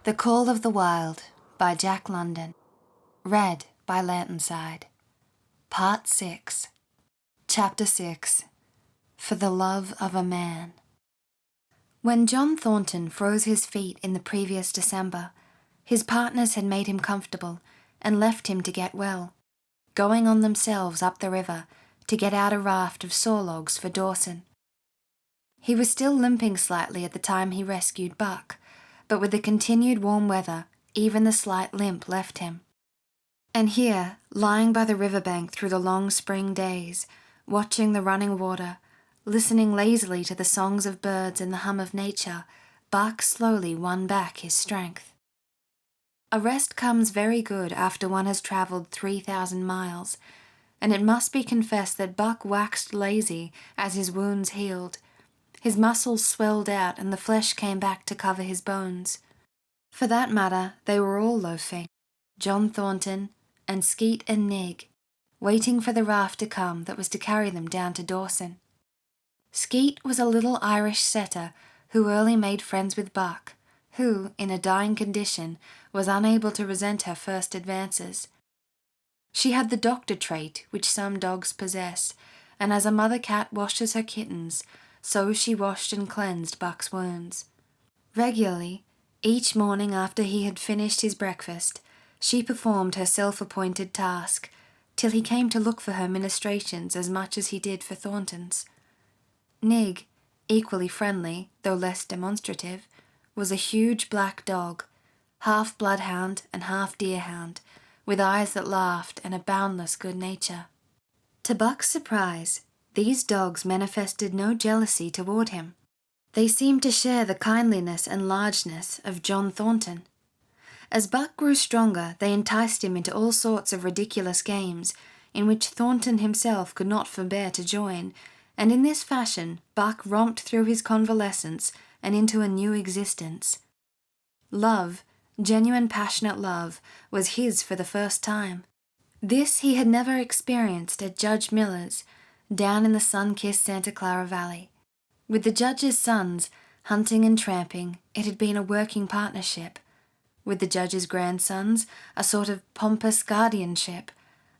The Call of the Wild by Jack London. Read by Lanternside. Part 6. Chapter 6. For the Love of a Man. When John Thornton froze his feet in the previous December, his partners had made him comfortable and left him to get well, going on themselves up the river to get out a raft of saw logs for Dawson. He was still limping slightly at the time he rescued Buck, but with the continued warm weather, even the slight limp left him. And here, lying by the riverbank through the long spring days, watching the running water, listening lazily to the songs of birds and the hum of nature, Buck slowly won back his strength. A rest comes very good after one has travelled 3,000 miles, and it must be confessed that Buck waxed lazy as his wounds healed. His muscles swelled out and the flesh came back to cover his bones. For that matter, they were all loafing, John Thornton and Skeet and Nig, waiting for the raft to come that was to carry them down to Dawson. Skeet was a little Irish setter who early made friends with Buck, who, in a dying condition, was unable to resent her first advances. She had the doctor trait which some dogs possess, and as a mother cat washes her kittens, so she washed and cleansed Buck's wounds. Regularly, each morning after he had finished his breakfast, she performed her self-appointed task, till he came to look for her ministrations as much as he did for Thornton's. Nig, equally friendly, though less demonstrative, was a huge black dog, half bloodhound and half deerhound, with eyes that laughed and a boundless good nature. To Buck's surprise, these dogs manifested no jealousy toward him. They seemed to share the kindliness and largeness of John Thornton. As Buck grew stronger, they enticed him into all sorts of ridiculous games, in which Thornton himself could not forbear to join, and in this fashion Buck romped through his convalescence and into a new existence. Love, genuine passionate love, was his for the first time. This he had never experienced at Judge Miller's, down in the sun-kissed Santa Clara Valley. With the judge's sons, hunting and tramping, it had been a working partnership. With the judge's grandsons, a sort of pompous guardianship,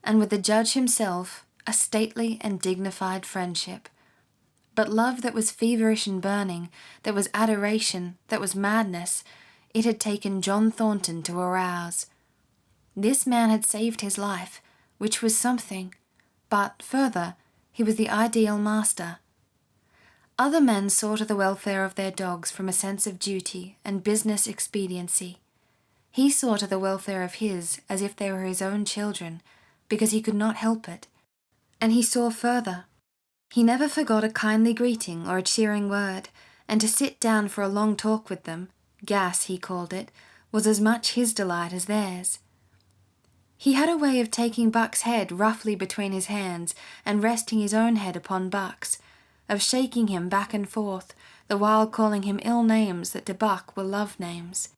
and with the judge himself, a stately and dignified friendship. But love that was feverish and burning, that was adoration, that was madness, it had taken John Thornton to arouse. This man had saved his life, which was something, but further, he was the ideal master. Other men saw to the welfare of their dogs from a sense of duty and business expediency. He saw to the welfare of his as if they were his own children, because he could not help it. And he saw further. He never forgot a kindly greeting or a cheering word, and to sit down for a long talk with them, gas he called it, was as much his delight as theirs. He had a way of taking Buck's head roughly between his hands and resting his own head upon Buck's, of shaking him back and forth, the while calling him ill names that to Buck were love names.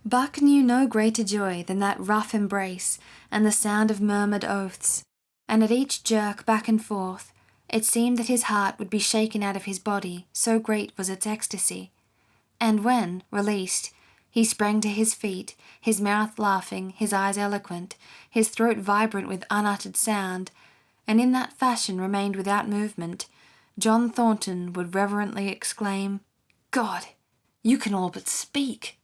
Buck knew no greater joy than that rough embrace and the sound of murmured oaths, and at each jerk back and forth, it seemed that his heart would be shaken out of his body, so great was its ecstasy. And when, released, he sprang to his feet, his mouth laughing, his eyes eloquent, his throat vibrant with unuttered sound, and in that fashion remained without movement, John Thornton would reverently exclaim, "God, you can all but speak!"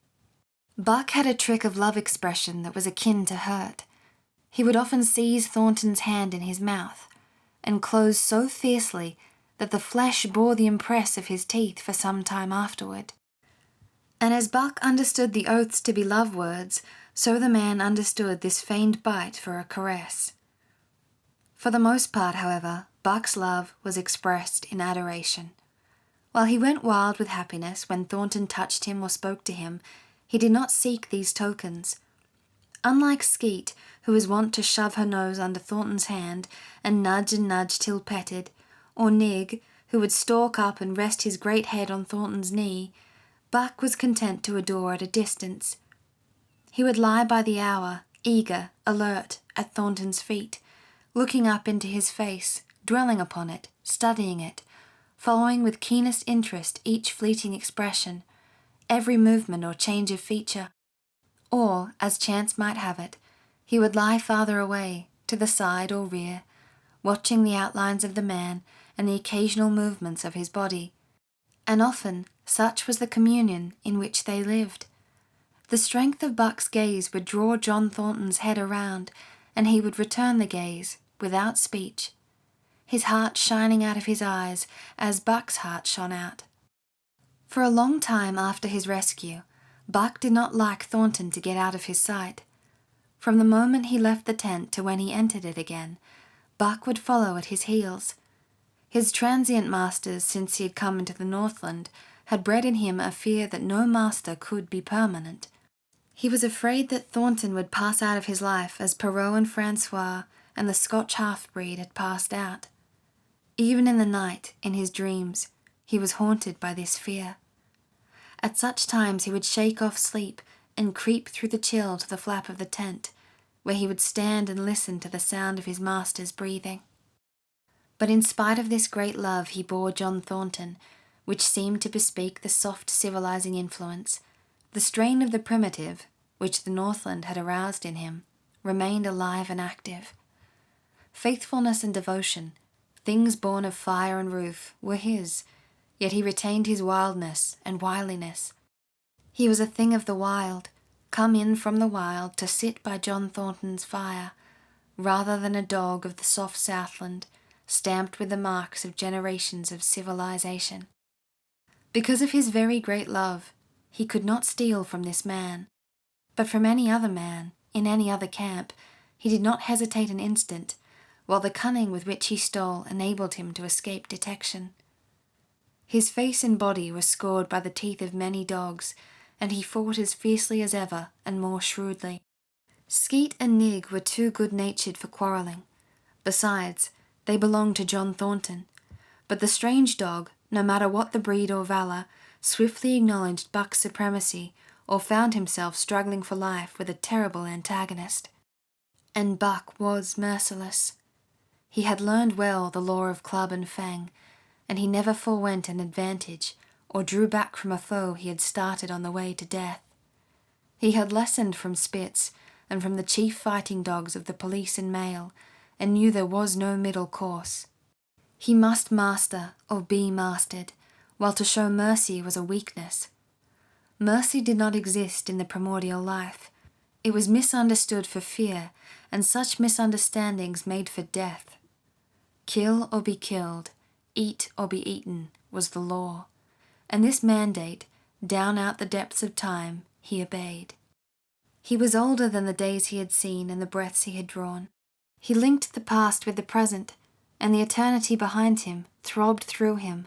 Buck had a trick of love expression that was akin to hurt. He would often seize Thornton's hand in his mouth, and close so fiercely that the flesh bore the impress of his teeth for some time afterward. And as Buck understood the oaths to be love words, so the man understood this feigned bite for a caress. For the most part, however, Buck's love was expressed in adoration. While he went wild with happiness when Thornton touched him or spoke to him, he did not seek these tokens. Unlike Skeet, who was wont to shove her nose under Thornton's hand and nudge till petted, or Nig, who would stalk up and rest his great head on Thornton's knee, Buck was content to adore at a distance. He would lie by the hour, eager, alert, at Thornton's feet, looking up into his face, dwelling upon it, studying it, following with keenest interest each fleeting expression, every movement or change of feature, Or, as chance might have it, he would lie farther away, to the side or rear, watching the outlines of the man and the occasional movements of his body. And often such was the communion in which they lived. The strength of Buck's gaze would draw John Thornton's head around, and he would return the gaze without speech, his heart shining out of his eyes as Buck's heart shone out. For a long time after his rescue, Buck did not like Thornton to get out of his sight. From the moment he left the tent to when he entered it again, Buck would follow at his heels. His transient masters, since he had come into the Northland, had bred in him a fear that no master could be permanent. He was afraid that Thornton would pass out of his life as Perrault and Francois and the Scotch half-breed had passed out. Even in the night, in his dreams, he was haunted by this fear. At such times he would shake off sleep and creep through the chill to the flap of the tent, where he would stand and listen to the sound of his master's breathing. But in spite of this great love he bore John Thornton, which seemed to bespeak the soft civilizing influence, the strain of the primitive, which the Northland had aroused in him, remained alive and active. Faithfulness and devotion, things born of fire and roof, were his, yet he retained his wildness and wiliness. He was a thing of the wild, come in from the wild to sit by John Thornton's fire, rather than a dog of the soft Southland, stamped with the marks of generations of civilization. Because of his very great love, he could not steal from this man, but from any other man, in any other camp, he did not hesitate an instant, while the cunning with which he stole enabled him to escape detection. His face and body were scored by the teeth of many dogs, and he fought as fiercely as ever and more shrewdly. Skeet and Nig were too good-natured for quarrelling. Besides, they belonged to John Thornton, but the strange dog, no matter what the breed or valour, swiftly acknowledged Buck's supremacy or found himself struggling for life with a terrible antagonist. And Buck was merciless. He had learned well the law of club and fang, and he never forewent an advantage or drew back from a foe he had started on the way to death. He had lessoned from Spitz and from the chief fighting dogs of the police and mail, and knew there was no middle course. He must master or be mastered, while to show mercy was a weakness. Mercy did not exist in the primordial life. It was misunderstood for fear, and such misunderstandings made for death. Kill or be killed, eat or be eaten, was the law, and this mandate, down out the depths of time, he obeyed. He was older than the days he had seen and the breaths he had drawn. He linked the past with the present, and the eternity behind him throbbed through him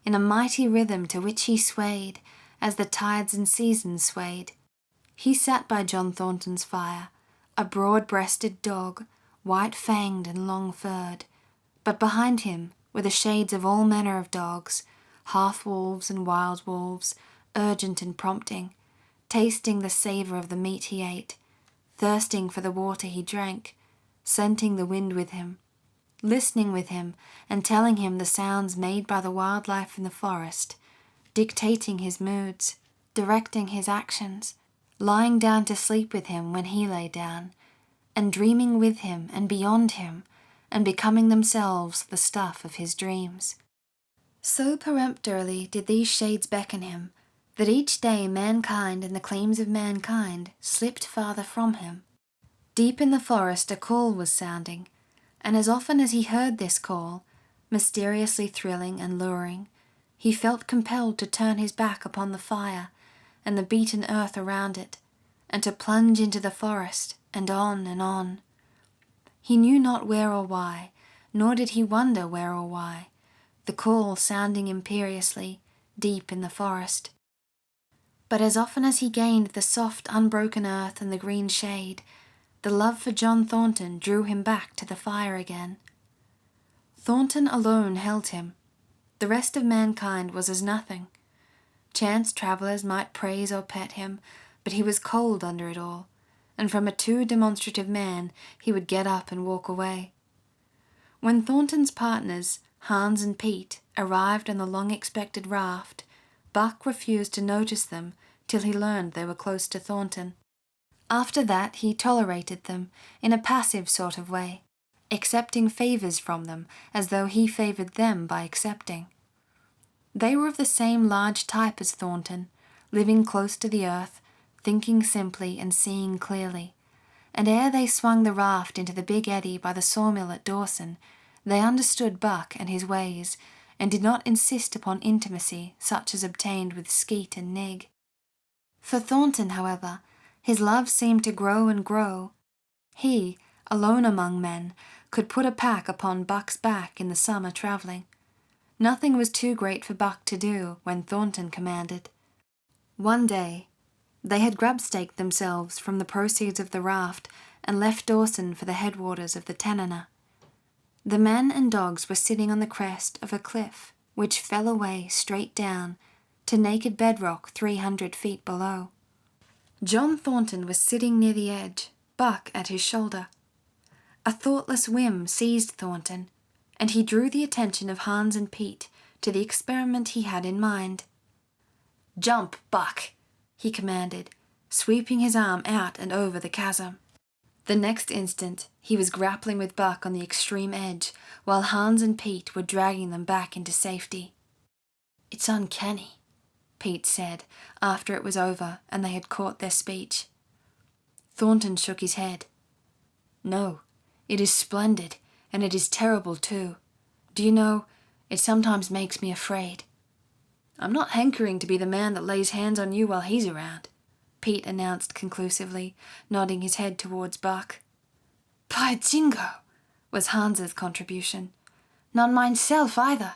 in a mighty rhythm to which he swayed as the tides and seasons swayed. He sat by John Thornton's fire, a broad-breasted dog, white-fanged and long-furred, but behind him were the shades of all manner of dogs, half-wolves and wild wolves, urgent and prompting, tasting the savour of the meat he ate, thirsting for the water he drank, scenting the wind with him, listening with him and telling him the sounds made by the wildlife in the forest, dictating his moods, directing his actions, lying down to sleep with him when he lay down, and dreaming with him and beyond him, and becoming themselves the stuff of his dreams. So peremptorily did these shades beckon him, that each day mankind and the claims of mankind slipped farther from him. Deep in the forest a call was sounding, and as often as he heard this call, mysteriously thrilling and luring, he felt compelled to turn his back upon the fire and the beaten earth around it, and to plunge into the forest, and on and on. He knew not where or why, nor did he wonder where or why, the call sounding imperiously, deep in the forest. But as often as he gained the soft, unbroken earth and the green shade, the love for John Thornton drew him back to the fire again. Thornton alone held him. The rest of mankind was as nothing. Chance travellers might praise or pet him, but he was cold under it all, and from a too demonstrative man he would get up and walk away. When Thornton's partners, Hans and Pete, arrived on the long-expected raft, Buck refused to notice them till he learned they were close to Thornton. After that he tolerated them in a passive sort of way, accepting favours from them as though he favoured them by accepting. They were of the same large type as Thornton, living close to the earth, thinking simply and seeing clearly, and ere they swung the raft into the big eddy by the sawmill at Dawson, they understood Buck and his ways, and did not insist upon intimacy such as obtained with Skeet and Nig. For Thornton, however, his love seemed to grow and grow. He, alone among men, could put a pack upon Buck's back in the summer travelling. Nothing was too great for Buck to do when Thornton commanded. One day, they had grub-staked themselves from the proceeds of the raft and left Dawson for the headwaters of the Tanana. The men and dogs were sitting on the crest of a cliff which fell away straight down to naked bedrock 300 feet below. John Thornton was sitting near the edge, Buck at his shoulder. A thoughtless whim seized Thornton, and he drew the attention of Hans and Pete to the experiment he had in mind. "Jump, Buck," he commanded, sweeping his arm out and over the chasm. The next instant, he was grappling with Buck on the extreme edge, while Hans and Pete were dragging them back into safety. "It's uncanny," Pete said, after it was over and they had caught their speech. Thornton shook his head. "No, it is splendid, and it is terrible too. Do you know, it sometimes makes me afraid." "I'm not hankering to be the man that lays hands on you while he's around," Pete announced conclusively, nodding his head towards Buck. "By jingo," was Hans's contribution. "Not myself either."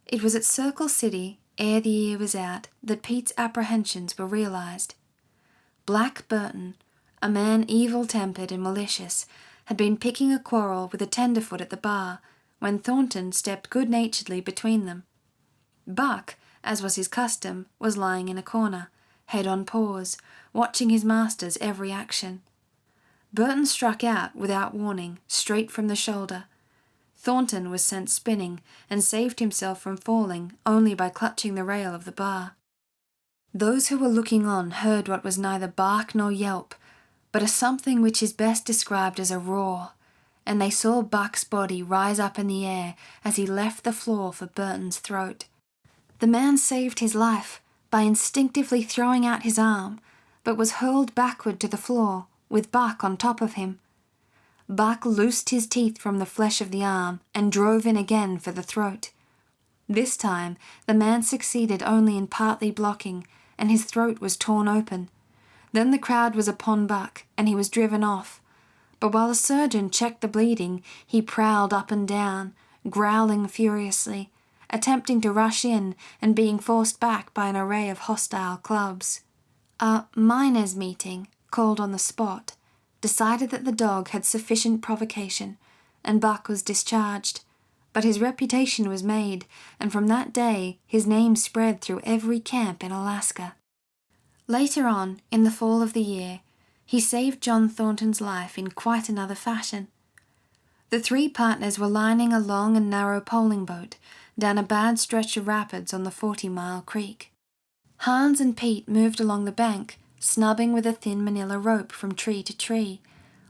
It was at Circle City, ere the year was out, that Pete's apprehensions were realized. Black Burton, a man evil-tempered and malicious, had been picking a quarrel with a tenderfoot at the bar when Thornton stepped good-naturedly between them. Buck, as was his custom, was lying in a corner, head on paws, watching his master's every action. Burton struck out, without warning, straight from the shoulder. Thornton was sent spinning, and saved himself from falling only by clutching the rail of the bar. Those who were looking on heard what was neither bark nor yelp, but a something which is best described as a roar, and they saw Buck's body rise up in the air as he left the floor for Burton's throat. The man saved his life by instinctively throwing out his arm, but was hurled backward to the floor, with Buck on top of him. Buck loosed his teeth from the flesh of the arm and drove in again for the throat. This time the man succeeded only in partly blocking, and his throat was torn open. Then the crowd was upon Buck, and he was driven off. But while the surgeon checked the bleeding, he prowled up and down, growling furiously, attempting to rush in and being forced back by an array of hostile clubs. A miners' meeting, called on the spot, decided that the dog had sufficient provocation, and Buck was discharged. But his reputation was made, and from that day his name spread through every camp in Alaska. Later on, in the fall of the year, he saved John Thornton's life in quite another fashion. The three partners were lining a long and narrow poling boat down a bad stretch of rapids on the 40-mile creek. Hans and Pete moved along the bank, snubbing with a thin manila rope from tree to tree,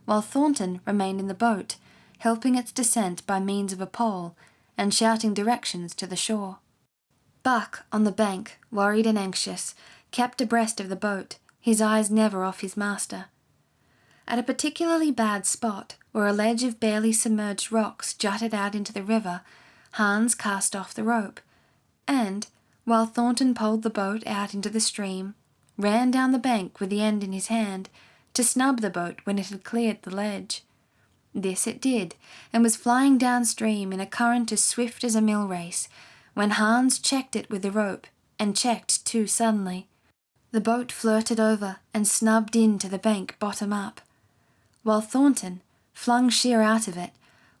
while Thornton remained in the boat, helping its descent by means of a pole and shouting directions to the shore. Buck, on the bank, worried and anxious, kept abreast of the boat, his eyes never off his master. At a particularly bad spot, where a ledge of barely submerged rocks jutted out into the river, Hans cast off the rope, and, while Thornton poled the boat out into the stream, ran down the bank with the end in his hand, to snub the boat when it had cleared the ledge. This it did, and was flying downstream in a current as swift as a mill race, when Hans checked it with the rope, and checked too suddenly. The boat flirted over and snubbed in to the bank bottom up, while Thornton, flung sheer out of it,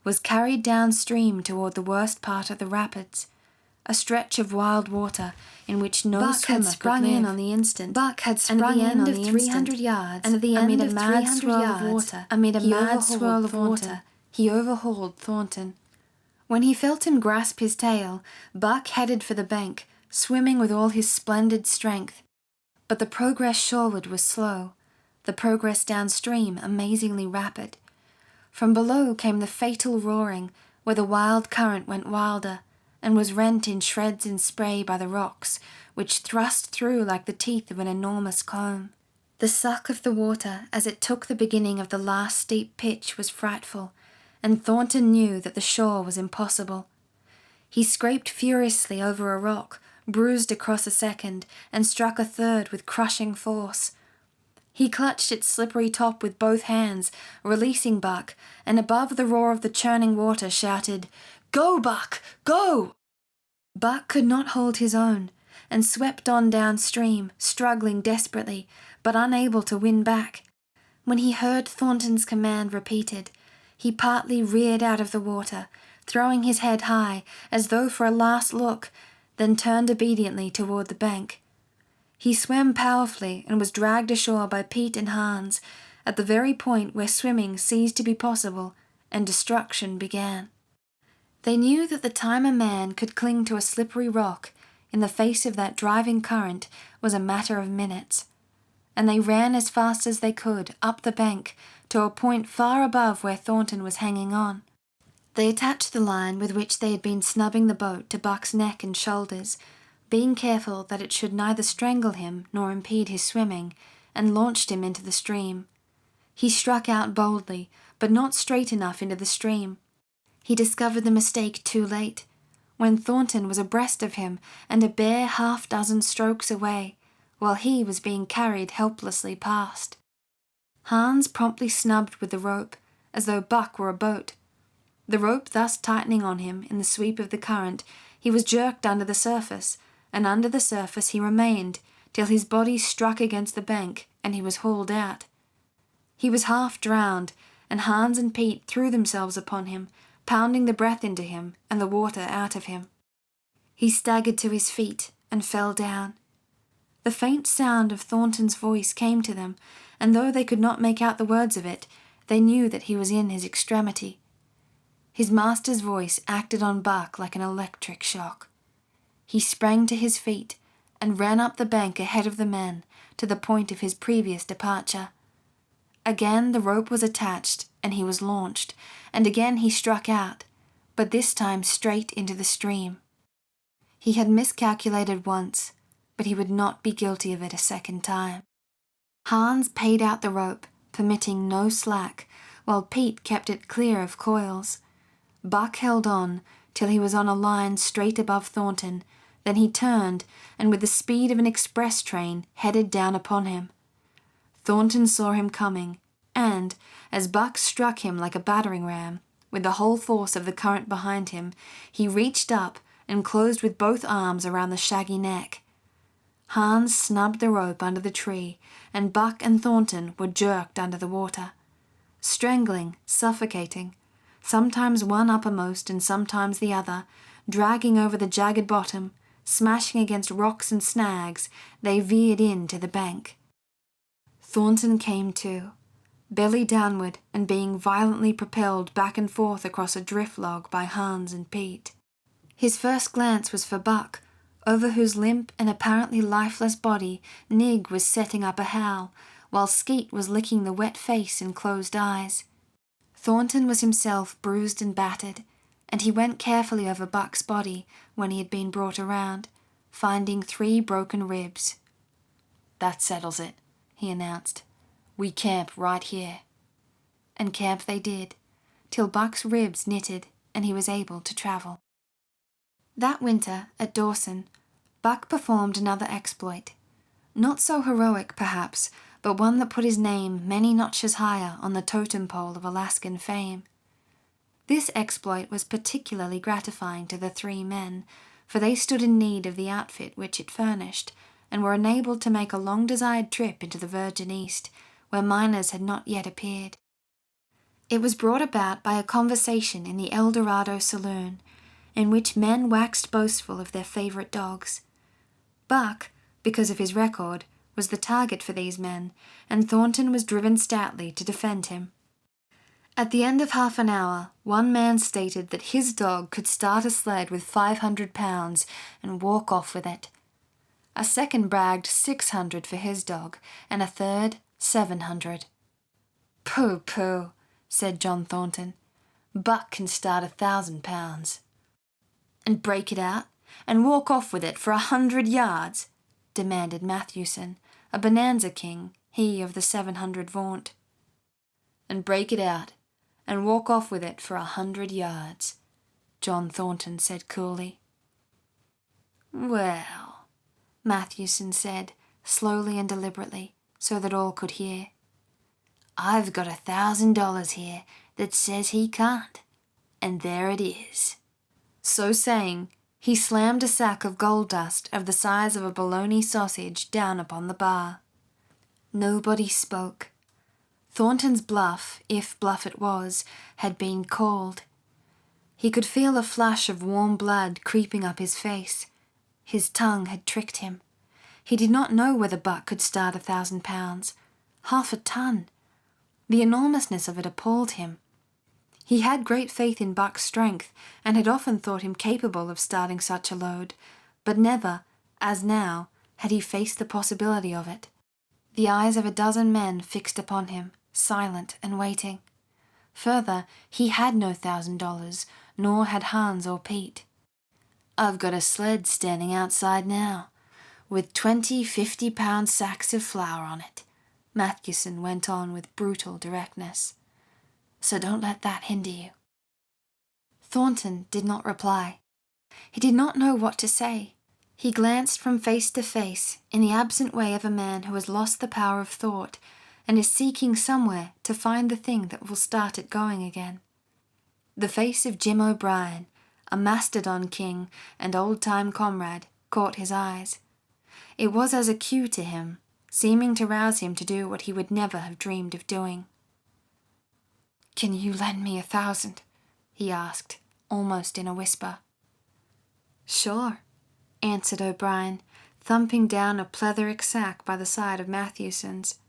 was carried downstream toward the worst part of the rapids, a stretch of wild water in which no Buck swimmer had sprung could live. in on the instant. Buck had sprung in on the 300 instant, yards, and at the end amid of a 300 mad swirl yards, of water, amid a he mad overhauled swirl of Thornton. water, he overhauled Thornton. When he felt him grasp his tail, Buck headed for the bank, swimming with all his splendid strength. But the progress shoreward was slow. the progress downstream amazingly rapid. From below came the fatal roaring, where the wild current went wilder, and was rent in shreds and spray by the rocks, which thrust through like the teeth of an enormous comb. The suck of the water as it took the beginning of the last steep pitch was frightful, and Thornton knew that the shore was impossible. He scraped furiously over a rock, bruised across a second, and struck a third with crushing force. He clutched its slippery top with both hands, releasing Buck, and above the roar of the churning water shouted, "Go, Buck, go!" Buck could not hold his own, and swept on downstream, struggling desperately, but unable to win back. When he heard Thornton's command repeated, he partly reared out of the water, throwing his head high, as though for a last look, then turned obediently toward the bank. He swam powerfully and was dragged ashore by Pete and Hans, at the very point where swimming ceased to be possible and destruction began. They knew that the time a man could cling to a slippery rock in the face of that driving current was a matter of minutes, and they ran as fast as they could up the bank to a point far above where Thornton was hanging on. They attached the line with which they had been snubbing the boat to Buck's neck and shoulders, being careful that it should neither strangle him nor impede his swimming, and launched him into the stream. He struck out boldly, but not straight enough into the stream. He discovered the mistake too late, when Thornton was abreast of him and a bare half-dozen strokes away, while he was being carried helplessly past. Hans promptly snubbed with the rope, as though Buck were a boat. The rope thus tightening on him in the sweep of the current, he was jerked under the surface, and under the surface he remained till his body struck against the bank and he was hauled out. He was half drowned, and Hans and Pete threw themselves upon him, pounding the breath into him and the water out of him. He staggered to his feet and fell down. The faint sound of Thornton's voice came to them, and though they could not make out the words of it, they knew that he was in his extremity. His master's voice acted on Buck like an electric shock. He sprang to his feet and ran up the bank ahead of the men to the point of his previous departure. Again the rope was attached and he was launched, and again he struck out, but this time straight into the stream. He had miscalculated once, but he would not be guilty of it a second time. Hans paid out the rope, permitting no slack, while Pete kept it clear of coils. Buck held on till he was on a line straight above Thornton, then he turned and with the speed of an express train headed down upon him. Thornton saw him coming, and, as Buck struck him like a battering ram, with the whole force of the current behind him, he reached up and closed with both arms around the shaggy neck. Hans snubbed the rope under the tree, and Buck and Thornton were jerked under the water. Strangling, suffocating, sometimes one uppermost and sometimes the other, dragging over the jagged bottom, smashing against rocks and snags, they veered in to the bank. Thornton came to, belly downward and being violently propelled back and forth across a drift log by Hans and Pete. His first glance was for Buck, over whose limp and apparently lifeless body Nig was setting up a howl, while Skeet was licking the wet face and closed eyes. Thornton was himself bruised and battered, and he went carefully over Buck's body when he had been brought around, finding 3 broken ribs. "That settles it," he announced. "We camp right here." And camp they did, till Buck's ribs knitted and he was able to travel. That winter, at Dawson, Buck performed another exploit. Not so heroic, perhaps, but one that put his name many notches higher on the totem pole of Alaskan fame. This exploit was particularly gratifying to the 3 men, for they stood in need of the outfit which it furnished, and were enabled to make a long-desired trip into the Virgin East, where miners had not yet appeared. It was brought about by a conversation in the El Dorado saloon, in which men waxed boastful of their favorite dogs. Buck, because of his record, was the target for these men, and Thornton was driven stoutly to defend him. At the end of half an hour, one man stated that his dog could start a sled with 500 pounds and walk off with it. A second bragged 600 for his dog, and a third 700. Pooh, pooh, said John Thornton. Buck can start £1,000. And break it out and walk off with it for 100 yards, demanded Matthewson, a bonanza king, he of the 700 vaunt. And break it out and walk off with it for 100 yards, John Thornton said coolly. Well, Matthewson said, slowly and deliberately, so that all could hear. I've got $1,000 here that says he can't, and there it is. So saying, he slammed a sack of gold dust of the size of a bologna sausage down upon the bar. Nobody spoke. Thornton's bluff, if bluff it was, had been called. He could feel a flush of warm blood creeping up his face. His tongue had tricked him. He did not know whether Buck could start £1,000. 1/2 a ton. The enormousness of it appalled him. He had great faith in Buck's strength, and had often thought him capable of starting such a load, but never, as now, had he faced the possibility of it. The eyes of a dozen men fixed upon him, silent and waiting. Further, he had no $1,000, nor had Hans or Pete. I've got a sled standing outside now, with 20 50-pound sacks of flour on it, Matthewson went on with brutal directness. So don't let that hinder you. Thornton did not reply. He did not know what to say. He glanced from face to face in the absent way of a man who has lost the power of thought and is seeking somewhere to find the thing that will start it going again. The face of Jim O'Brien, a mastodon king and old-time comrade, caught his eyes. It was as a cue to him, seeming to rouse him to do what he would never have dreamed of doing. Can you lend me 1,000? He asked, almost in a whisper. Sure, answered O'Brien, thumping down a plethoric sack by the side of Matthewson's.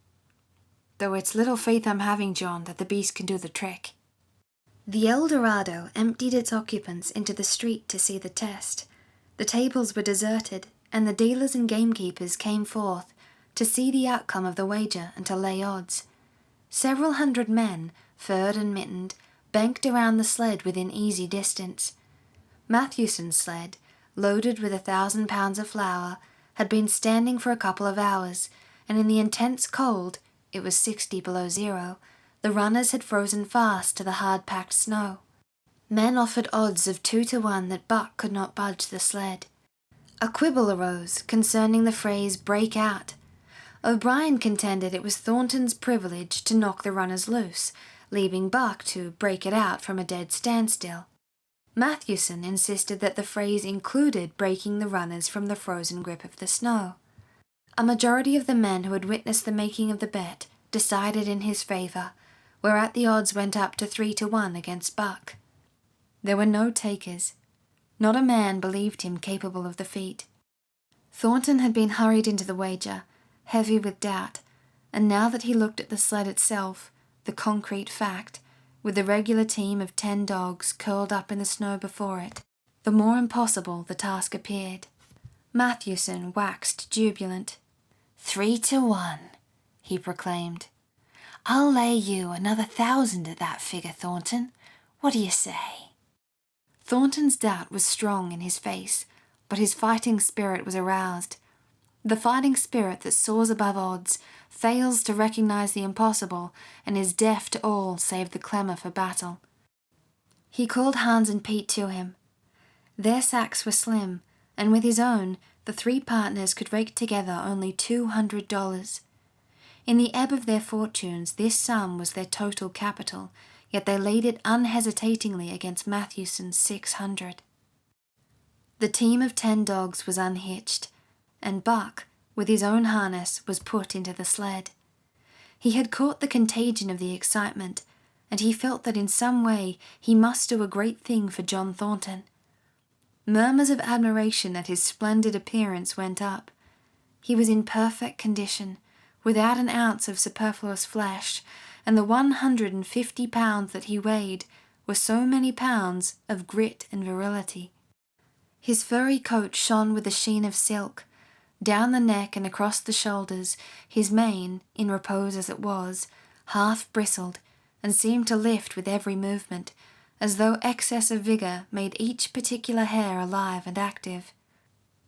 Though it's little faith I'm having, John, that the beast can do the trick. The El Dorado emptied its occupants into the street to see the test. The tables were deserted, and the dealers and gamekeepers came forth to see the outcome of the wager and to lay odds. Several hundred men, furred and mittened, banked around the sled within easy distance. Matthewson's sled, loaded with 1,000 pounds of flour, had been standing for a couple of hours, and in the intense cold, it was 60 below zero, the runners had frozen fast to the hard-packed snow. Men offered odds of 2 to 1 that Buck could not budge the sled. A quibble arose concerning the phrase break out. O'Brien contended it was Thornton's privilege to knock the runners loose, leaving Buck to break it out from a dead standstill. Matthewson insisted that the phrase included breaking the runners from the frozen grip of the snow. A majority of the men who had witnessed the making of the bet decided in his favour, whereat the odds went up to 3 to 1 against Buck. There were no takers. Not a man believed him capable of the feat. Thornton had been hurried into the wager, heavy with doubt, and now that he looked at the sled itself, the concrete fact, with the regular team of 10 dogs curled up in the snow before it, the more impossible the task appeared. Matthewson waxed jubilant. 3 to 1, he proclaimed. I'll lay you another 1,000 at that figure, Thornton. What do you say? Thornton's doubt was strong in his face, but his fighting spirit was aroused. The fighting spirit that soars above odds, fails to recognize the impossible, and is deaf to all save the clamour for battle. He called Hans and Pete to him. Their sacks were slim, and with his own, the 3 partners could rake together only $200. In the ebb of their fortunes, this sum was their total capital, yet they laid it unhesitatingly against Matthewson's 600. The team of 10 dogs was unhitched, and Buck, with his own harness, was put into the sled. He had caught the contagion of the excitement, and he felt that in some way he must do a great thing for John Thornton. Murmurs of admiration at his splendid appearance went up. He was in perfect condition, without an ounce of superfluous flesh, and the 150 pounds that he weighed were so many pounds of grit and virility. His furry coat shone with the sheen of silk. Down the neck and across the shoulders, his mane, in repose as it was, half bristled and seemed to lift with every movement, as though excess of vigour made each particular hair alive and active.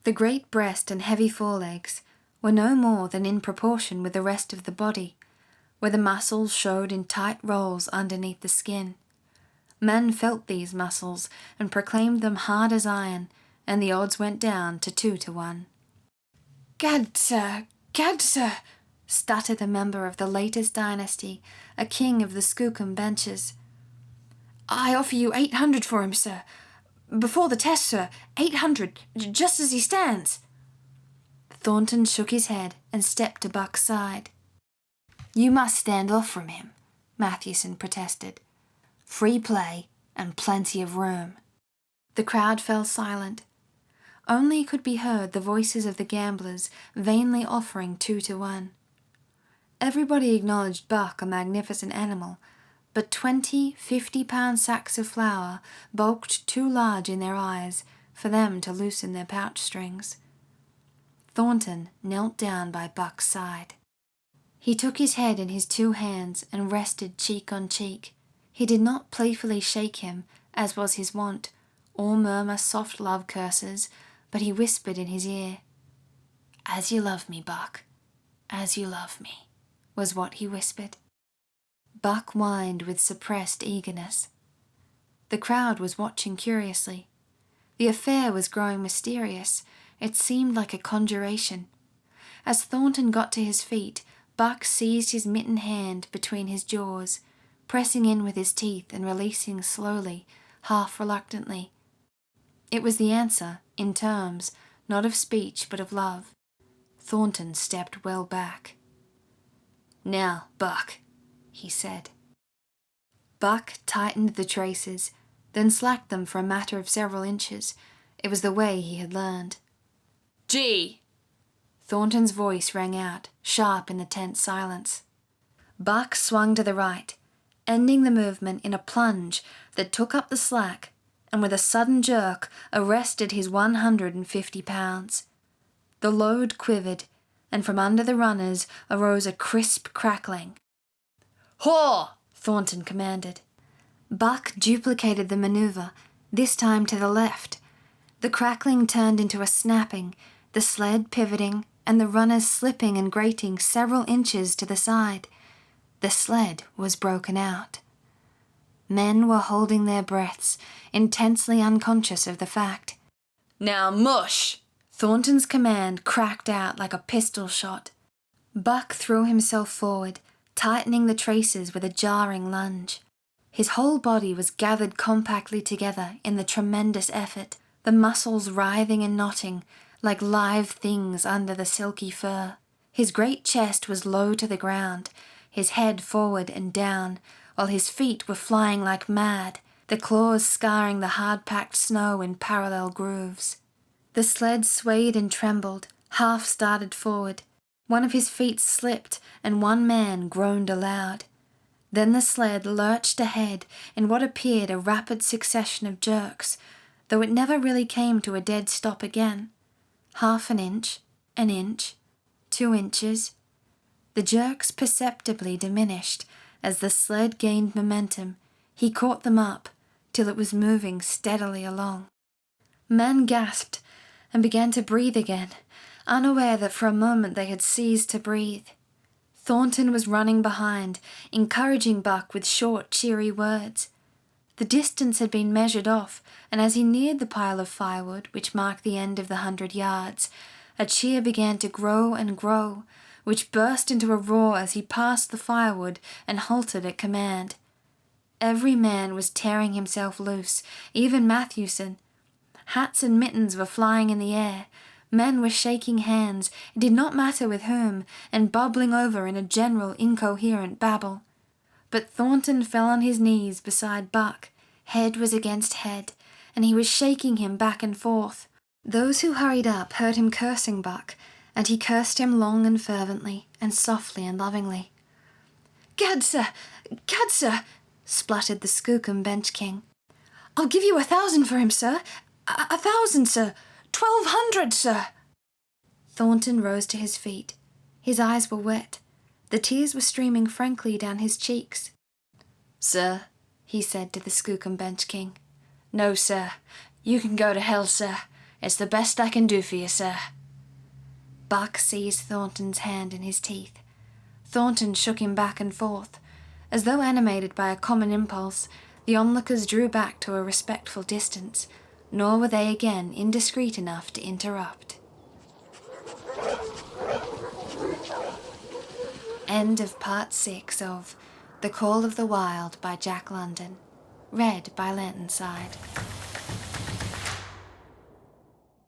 The great breast and heavy forelegs were no more than in proportion with the rest of the body, where the muscles showed in tight rolls underneath the skin. Men felt these muscles and proclaimed them hard as iron, and the odds went down to 2 to 1. "Gad, sir, stuttered a member of the latest dynasty, a king of the Skookum benches. "I offer you 800 for him, sir. Before the test, sir, 800, just as he stands." Thornton shook his head and stepped to Buck's side. "You must stand off from him," Mathewson protested. "Free play and plenty of room." The crowd fell silent. Only could be heard the voices of the gamblers vainly offering 2 to 1. Everybody acknowledged Buck a magnificent animal, but 20 50-pound sacks of flour bulked too large in their eyes for them to loosen their pouch strings. Thornton knelt down by Buck's side. He took his head in his 2 hands and rested cheek on cheek. He did not playfully shake him, as was his wont, or murmur soft love curses, but he whispered in his ear. "As you love me, Buck, as you love me," was what he whispered. Buck whined with suppressed eagerness. The crowd was watching curiously. The affair was growing mysterious. It seemed like a conjuration. As Thornton got to his feet, Buck seized his mittened hand between his jaws, pressing in with his teeth and releasing slowly, half reluctantly. It was the answer, in terms, not of speech but of love. Thornton stepped well back. "Now, Buck," he said. Buck tightened the traces, then slacked them for a matter of several inches. It was the way he had learned. "Gee!" Thornton's voice rang out, sharp in the tense silence. Buck swung to the right, ending the movement in a plunge that took up the slack and with a sudden jerk arrested his 150 pounds. The load quivered, and from under the runners arose a crisp crackling. "Haw!" Thornton commanded. Buck duplicated the maneuver, this time to the left. The crackling turned into a snapping, the sled pivoting, and the runners slipping and grating several inches to the side. The sled was broken out. Men were holding their breaths, intensely unconscious of the fact. "Now mush!" Thornton's command cracked out like a pistol shot. Buck threw himself forward, tightening the traces with a jarring lunge. His whole body was gathered compactly together in the tremendous effort, the muscles writhing and knotting like live things under the silky fur. His great chest was low to the ground, his head forward and down, while his feet were flying like mad, the claws scarring the hard-packed snow in parallel grooves. The sled swayed and trembled, half started forward. One of his feet slipped, and one man groaned aloud. Then the sled lurched ahead in what appeared a rapid succession of jerks, though it never really came to a dead stop again. Half an inch, 2 inches. The jerks perceptibly diminished as the sled gained momentum. He caught them up till it was moving steadily along. Men gasped and began to breathe again, unaware that for a moment they had ceased to breathe. Thornton was running behind, encouraging Buck with short, cheery words. The distance had been measured off, and as he neared the pile of firewood which marked the end of the 100 yards, a cheer began to grow and grow, which burst into a roar as he passed the firewood and halted at command. Every man was tearing himself loose, even Mathewson. Hats and mittens were flying in the air. Men were shaking hands, it did not matter with whom, and bubbling over in a general incoherent babble. But Thornton fell on his knees beside Buck. Head was against head, and he was shaking him back and forth. Those who hurried up heard him cursing Buck, and he cursed him long and fervently, and softly and lovingly. Gad, sir, spluttered the Skookum bench king. "I'll give you 1,000 for him, sir. 1,000, sir. 1,200, sir." Thornton rose to his feet. His eyes were wet. The tears were streaming frankly down his cheeks. "Sir," he said to the Skookum Bench King. "No, sir. You can go to hell, sir. It's the best I can do for you, sir." Buck seized Thornton's hand in his teeth. Thornton shook him back and forth. As though animated by a common impulse, the onlookers drew back to a respectful distance, nor were they again indiscreet enough to interrupt. End of Part 6 of The Call of the Wild by Jack London. Read by Lanternside.